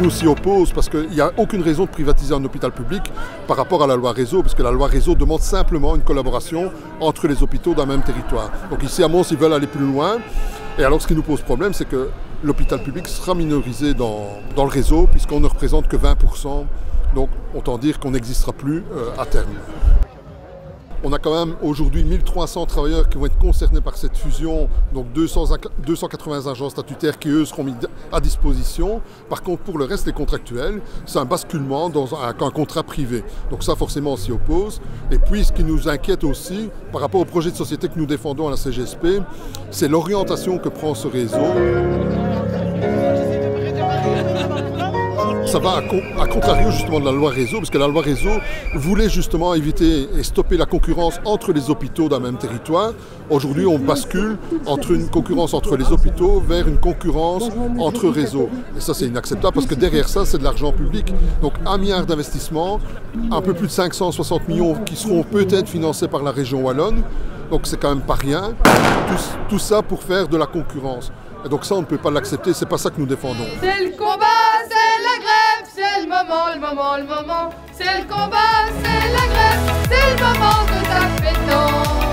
nous s'y oppose parce qu'il n'y a aucune raison de privatiser un hôpital public par rapport à la loi réseau, parce que la loi réseau demande simplement une collaboration entre les hôpitaux d'un même territoire. Donc ici à Mons, ils veulent aller plus loin. Et alors ce qui nous pose problème, c'est que l'hôpital public sera minorisé dans le réseau puisqu'on ne représente que 20%. Donc autant dire qu'on n'existera plus à terme. On a quand même aujourd'hui 1300 travailleurs qui vont être concernés par cette fusion, donc 280 agents statutaires qui eux seront mis à disposition. Par contre pour le reste des contractuels, c'est un basculement dans un contrat privé. Donc ça forcément on s'y oppose. Et puis ce qui nous inquiète aussi par rapport au projet de société que nous défendons à la CGSP, c'est l'orientation que prend ce réseau. Ça va à contrario justement de la loi réseau, parce que la loi réseau voulait justement éviter et stopper la concurrence entre les hôpitaux d'un même territoire. Aujourd'hui, on bascule entre une concurrence entre les hôpitaux vers une concurrence entre réseaux. Et ça, c'est inacceptable parce que derrière ça, c'est de l'argent public. Donc 1 milliard d'investissements, un peu plus de 560 millions qui seront peut-être financés par la région wallonne. Donc c'est quand même pas rien. Tout ça pour faire de la concurrence. Et donc ça, on ne peut pas l'accepter, c'est pas ça que nous défendons. C'est le combat, c'est la grève, c'est le moment, le moment, le moment. C'est le combat, c'est la grève, c'est le moment de taper tant.